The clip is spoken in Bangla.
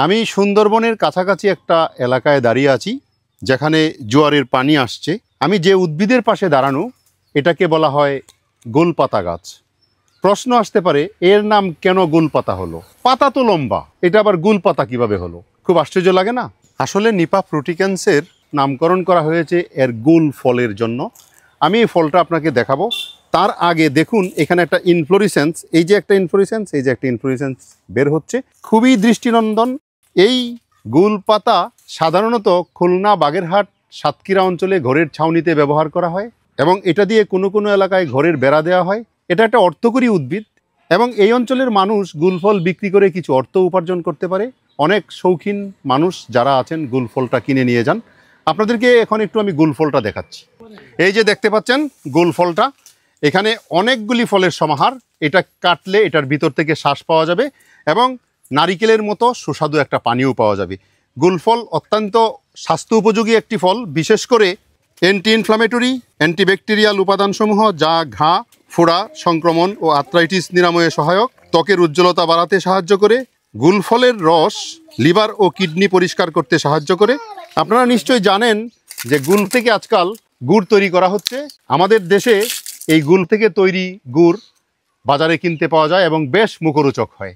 আমি সুন্দরবনের কাছাকাছি একটা এলাকায় দাঁড়িয়ে আছি, যেখানে জোয়ারের পানি আসছে। আমি যে উদ্ভিদের পাশে দাঁড়ানো, এটাকে বলা হয় গোলপাতা গাছ। প্রশ্ন আসতে পারে, এর নাম কেন গোলপাতা হলো? পাতা তো লম্বা, এটা আবার গোলপাতা কিভাবে হলো? খুব আশ্চর্য লাগে না? আসলে নিপা ফ্রুটিক্যান্সের নামকরণ করা হয়েছে এর গোল ফলের জন্য। আমি এই ফলটা আপনাকে দেখাবো। তার আগে দেখুন, এখানে একটা ইনফ্লোরিসেন্স, এই যে একটা ইনফ্লোরিসেন্স বের হচ্ছে, খুবই দৃষ্টিনন্দন। এই গোলপাতা সাধারণত খুলনা, বাগেরহাট, সাতক্ষীরা অঞ্চলে ঘরের ছাউনিতে ব্যবহার করা হয় এবং এটা দিয়ে কোনো কোনো এলাকায় ঘরের বেড়া দেওয়া হয়। এটা একটা অর্থকরী উদ্ভিদ এবং এই অঞ্চলের মানুষ গুলফল বিক্রি করে কিছু অর্থ উপার্জন করতে পারে। অনেক শৌখিন মানুষ যারা আছেন গুলফলটা কিনে নিয়ে যান। আপনাদেরকে এখন একটু আমি গুলফলটা দেখাচ্ছি। এই যে দেখতে পাচ্ছেন গুলফলটা, এখানে অনেকগুলি ফলের সমাহার। এটা কাটলে এটার ভিতর থেকে শ্বাস পাওয়া যাবে এবং নারিকেলের মতো সুস্বাদু একটা পানীয় পাওয়া যাবে। গুলফল অত্যন্ত স্বাস্থ্য উপযোগী একটি ফল, বিশেষ করে অ্যান্টি ইনফ্লামেটরি, অ্যান্টিব্যাকটেরিয়াল উপাদানসমূহ যা ঘা, ফোড়া, সংক্রমণ ও আর্থ্রাইটিস নিরাময়ে সহায়ক, ত্বকের উজ্জ্বলতা বাড়াতে সাহায্য করে। গুলফলের রস লিভার ও কিডনি পরিষ্কার করতে সাহায্য করে। আপনারা নিশ্চয়ই জানেন যে গুল থেকে আজকাল গুড় তৈরি করা হচ্ছে। আমাদের দেশে এই গুল থেকে তৈরি গুড় বাজারে কিনতে পাওয়া যায় এবং বেশ মুখরোচক হয়।